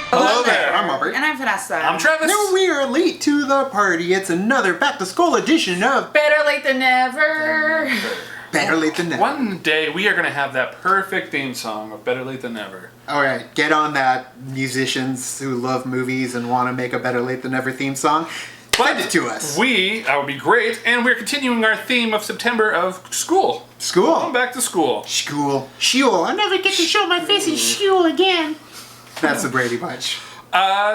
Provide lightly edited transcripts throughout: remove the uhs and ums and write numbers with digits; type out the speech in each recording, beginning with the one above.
Hello there. I'm Robert. And I'm Vanessa. I'm Travis. Now we are late to the party. It's another back-to-school edition of Better late than never. Better Late Than Never. One day we are going to have that perfect theme song of Better Late Than Never. All right, get on that, musicians who love movies and want to make a Better Late Than Never theme song. Send it to us. That would be great. And we're continuing our theme of September of school. School. Going back to school. School. Shul. I never get to show my face in school again. That's the Brady Bunch.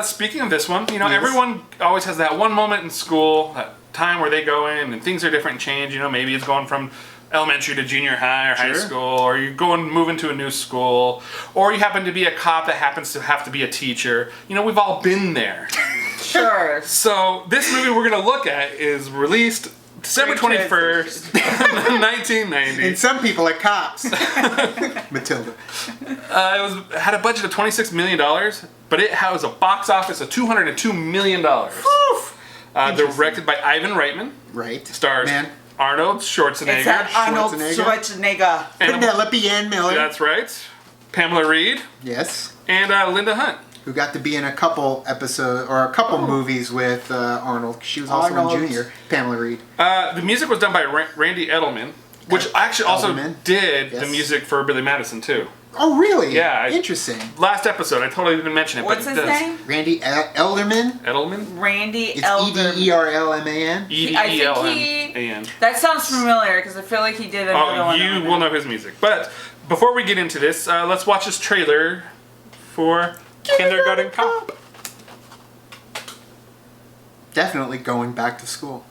Speaking of this one, Yes. everyone always has that one moment in school, that time where they go in and things are different and change. Maybe it's going from elementary to junior high or high Sure. school, or you go and move into a new school, or you happen to be a cop that happens to have to be a teacher. We've all been there. Sure. So this movie we're going to look at is released December 21st, 1990. And some people are cops. Matilda. It had a budget of $26 million, but it has a box office of $202 million. Directed by Ivan Reitman. Right. Stars Man. Arnold It's Schwarzenegger. that Arnold Schwarzenegger. Schwarzenegger. Penelope Ann Miller. That's right. Pamela Reed Yes. and Linda Hunt. Who got to be in a couple movies with Arnold. She was also Arnold. in Junior. Pamela Reed. The music was done by Randy Edelman, which actually also Edelman. did the Yes. music for Billy Madison too. Oh, really? Yeah, Interesting. Last episode, I totally didn't mention it, What's but his it does. name? Randy Elderman. Edelman? Randy It's Elder. Ederlman. E-D-E-L-M-A-N. That sounds familiar because I feel like he did another Oh, one. you will know his music. But before we get into this, let's watch this trailer for Kindergarten Cop. Definitely going back to school.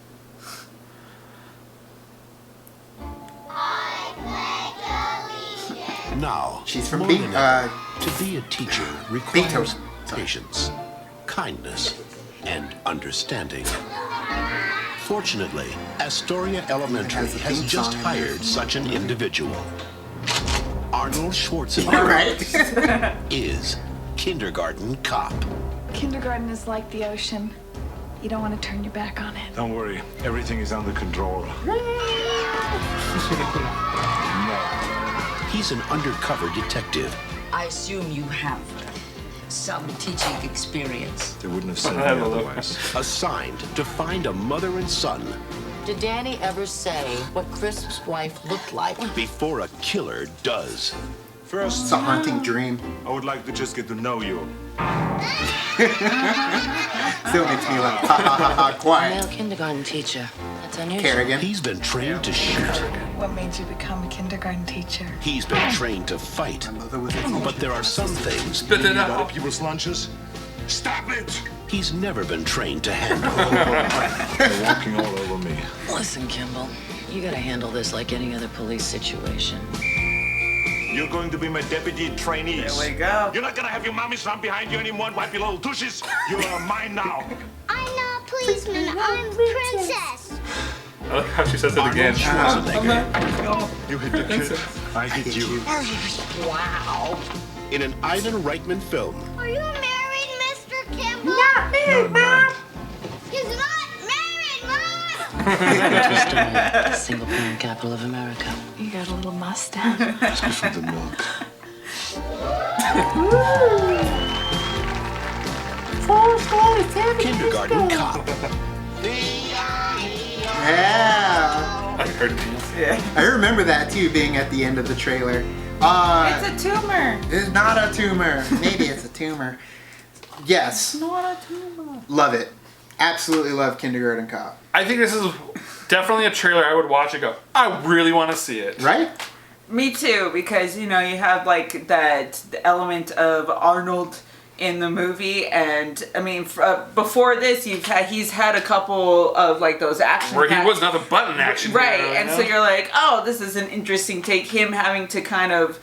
Now, She's from Monica, to be a teacher requires Beethoven. Sorry. patience, kindness, and understanding. Fortunately, Astoria Elementary It has a has theme just song in there. hired such an individual. Arnold All Schwarzenegger right. is Kindergarten Cop. Kindergarten is like the ocean. You don't want to turn your back on it. Don't worry, everything is under control. He's an undercover detective I assume you have some teaching experience. They wouldn't have said I me love otherwise. assigned to find a mother and son Did Danny ever say what Crisp's wife looked like? before a killer does. First, It's a haunting dream. I would like to just get to know you. Still makes me laugh. Ha ha ha ha. Quiet. Male kindergarten teacher. That's unusual. Kerrigan. He's been trained to shoot. What made you become a kindergarten teacher? He's been trained to fight. My mother was a teacher. But there are some things Other people's lunches? Stop it! he's never been trained to handle. They're walking all over me. Listen, Kimball, you gotta handle this like any other police situation. You're going to be my deputy trainees. There we go. You're not gonna have your mommies run behind you anymore and wipe your little tushes. You are mine now. I'm not policeman, I'm princess. I like how she says it again. Schwarzenegger You hit the kid, I hit you. Wow. in an Ivan Reitman film. Are you married, Mr. Kimball? No, no. He's not married, Mom! Single parent capital of America. You got a little mustache. It's good for the milk. Kindergarten Cop. Yeah. I heard it. I remember that too, being at the end of the trailer. It's a tumor. It's not a tumor. Maybe it's a tumor. Yes. Not a tumor. Love it. Absolutely love Kindergarten Cop. I think this is definitely a trailer I would watch and go, I really want to see it. Right? Me too, because you have like that element of Arnold in the movie, and I mean before this he's had a couple of like those action Where he packed- was nothing but an action right, hero, and so you're like, oh, this is an interesting take. Him having to kind of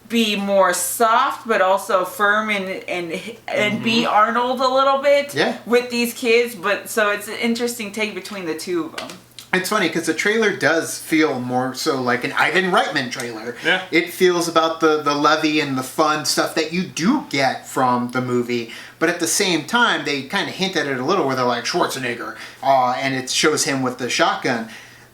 be more soft, but also firm and be Arnold a little bit Yeah. with these kids. But so it's an interesting take between the two of them. It's funny because the trailer does feel more so like an Ivan Reitman trailer. Yeah. It feels about the levy and the fun stuff that you do get from the movie. But at the same time, they kind of hint at it a little where they're like, Schwarzenegger. And it shows him with the shotgun.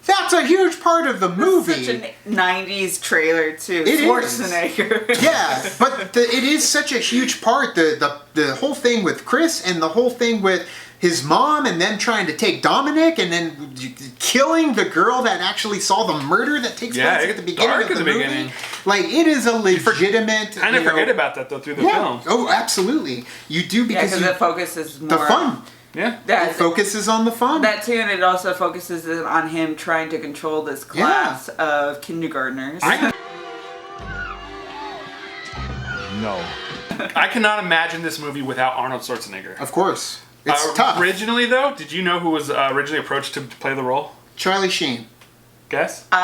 That's a huge part of the movie. Such a 90s trailer too. It is. Schwarzenegger. Yeah, but it is such a huge part. The whole thing with Chris and the whole thing with his mom and them trying to take Dominic and then killing the girl that actually saw the murder that takes place at the beginning of the movie. Beginning. Like, it is a legitimate... Kind of forget about that, though, through the film. Oh, absolutely. You do because because it focuses more the fun. Yeah. It focuses on the fun. That too, and it also focuses on him trying to control this class of kindergartners. No. I cannot imagine this movie without Arnold Schwarzenegger. Of course. It's tough. Originally, though, did you know who was originally approached to play the role? Charlie Sheen. Guess? No.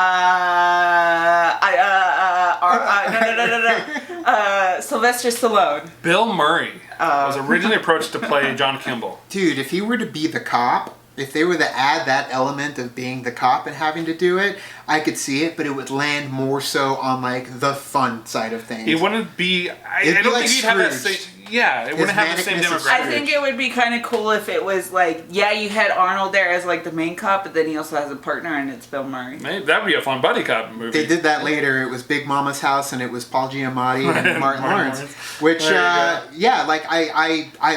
Sylvester Stallone. Bill Murray was originally approached to play John Kimball. Dude, if he were to be the cop, if they were to add that element of being the cop and having to do it, I could see it, but it would land more so on, like, the fun side of things. It wouldn't be... I It'd be don't like think he'd have that Scrooge. same... Yeah, it wouldn't have the same manicness of demographic. I think it would be kind of cool if it was like, you had Arnold there as like the main cop, but then he also has a partner and it's Bill Murray. Maybe that would be a fun buddy cop movie. They did that later. It was Big Mama's House, and it was Paul Giamatti and Martin Lawrence. Which, I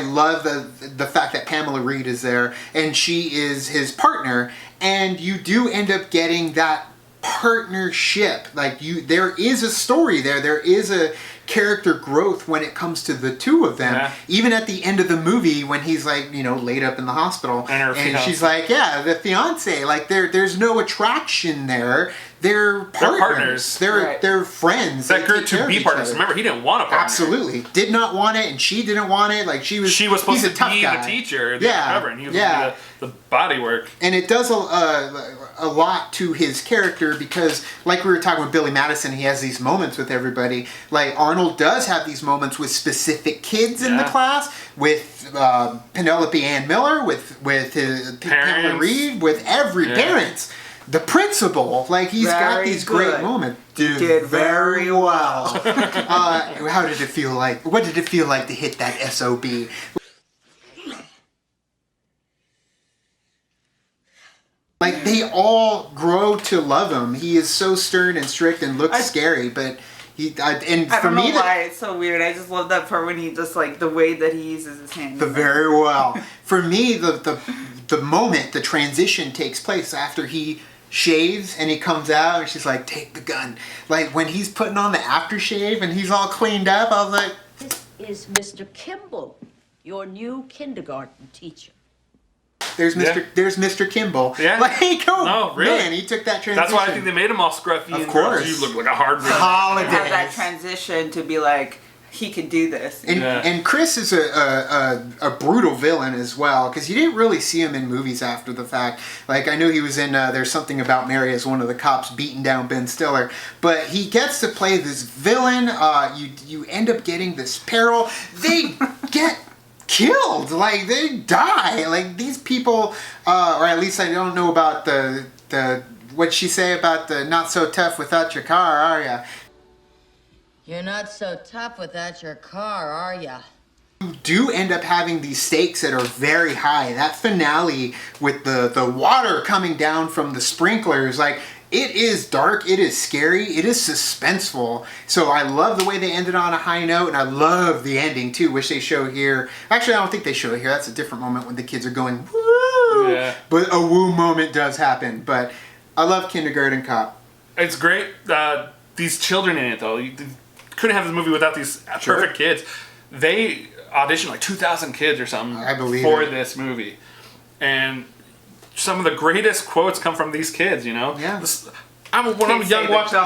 love the fact that Pamela Reed is there, and she is his partner, and you do end up getting that partnership. Like, there is a story there. There is a character growth when it comes to the two of them. Yeah. Even at the end of the movie when he's like, laid up in the hospital And she's like, the fiance, like there's no attraction there. They're partners. They're friends. That They grew take care to of be each partners. other. Remember, he didn't want a partner. Absolutely. Did not want it, and she didn't want it. Like, she was supposed he's to a tough be guy. the teacher, the cover, and he was going to do the body work. And it does a lot to his character because, like we were talking with Billy Madison, he has these moments with everybody. Like, Arnold does have these moments with specific kids in the class, with Penelope Ann Miller, with his Pamela Reed, with every parents. The principal, like, he's got these great moments. Did very well. How did it feel like? What did it feel like to hit that SOB? Like, they all grow to love him. He is so stern and strict and looks scary, but I don't know why it's so weird. I just love that part when he just, like, the way that he uses his hands. Very well. For me, the moment, the transition takes place after he shaves and he comes out and she's like, take the gun. Like, when he's putting on the aftershave and he's all cleaned up, I was like... This is Mr. Kimball, your new kindergarten teacher. There's Mr. Kimball. Yeah. Like, No, really. Man, he took that transition. That's why I think they made him all scruffy. Of course. You look like a hard Holidays. Have that transition to be like, he could do this. And Chris is a brutal villain as well, because you didn't really see him in movies after the fact. Like, I know he was in There's Something About Mary as one of the cops beating down Ben Stiller, but he gets to play this villain. You end up getting this peril. They get killed. Like, they die. Like, these people, or at least I don't know about the what'd she say about the not so tough without your car, are ya? You're not so tough without your car, are ya? You do end up having these stakes that are very high. That finale with the water coming down from the sprinklers, like, it is dark, it is scary, it is suspenseful. So I love the way they ended on a high note, and I love the ending too, which they show here. Actually, I don't think they show it here. That's a different moment when the kids are going, woo! Yeah. But a woo moment does happen. But I love Kindergarten Cop. It's great. These children in it, though. You couldn't have this movie without these perfect kids. They auditioned like 2,000 kids or something for this movie. And some of the greatest quotes come from these kids, Yeah. I'm a young watcher.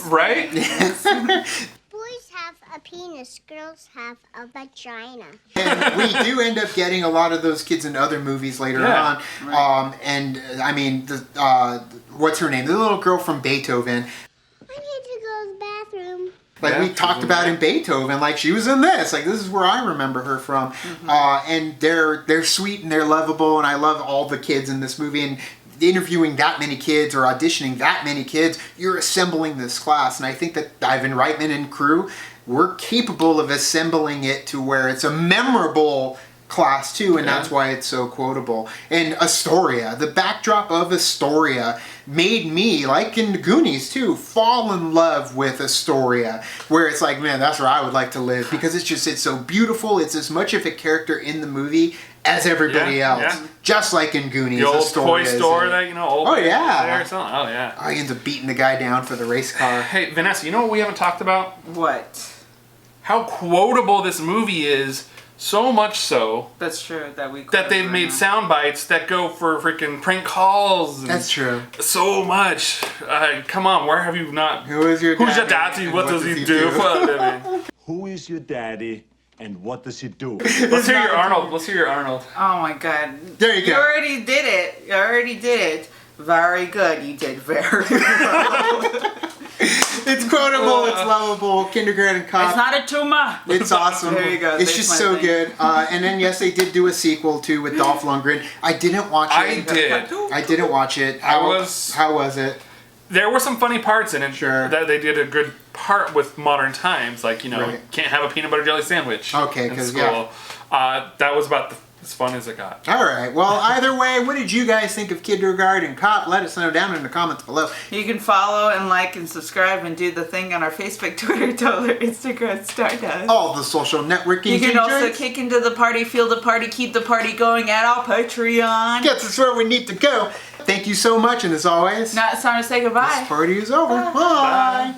Right? Boys have a penis, girls have a vagina. And we do end up getting a lot of those kids in other movies later on. Right. And I mean, what's her name? The little girl from Beethoven. I need to go to the bathroom. Like we talked about in Beethoven, like she was in this. Like this is where I remember her from. And they're sweet and they're lovable, and I love all the kids in this movie. And interviewing that many kids or auditioning that many kids, you're assembling this class. And I think that Ivan Reitman and crew, we're capable of assembling it to where it's a memorable class too, and that's why it's so quotable. And Astoria, the backdrop of Astoria made me, like in the Goonies too, fall in love with Astoria, where it's like, man, that's where I would like to live, because it's so beautiful. It's as much of a character in the movie as everybody else, just like in Goonies. The old Astoria toy store that, old oh yeah, there or something. Oh yeah. I end up beating the guy down for the race car. Hey Vanessa, you know what we haven't talked about? What? How quotable this movie is. So much so That's true that they've made sound bites that go for freaking prank calls. And that's true. So much. Come on, where have you not? Who's your daddy? What does he do for a living? Who is your daddy and what does he do? Let's hear your Arnold. Let's hear your Arnold. Oh my god. There you go. You already did it. You already did it. Very good. You did very well. It's quotable, it's lovable, Kindergarten Cop. It's not a tumor. It's awesome. There you go. It's There's just my so thing. good. And then yes, they did do a sequel too with Dolph Lundgren. I didn't watch it. I didn't watch it. How was it? There were some funny parts in it. Sure. That they did a good part with modern times, like Right. can't have a peanut butter jelly sandwich. Okay, in 'cause, school. That was about as fun as it got. All right. Well, either way, what did you guys think of Kindergarten Cop? Let us know down in the comments below. You can follow and like and subscribe and do the thing on our Facebook, Twitter, Tumblr, Instagram, Stardust. All the social networking. You can also joints. kick into the party, feel the party, keep the party going at our Patreon. Gets us where we need to go. Thank you so much, and as always, Now it's time to say goodbye. this party is over. Bye.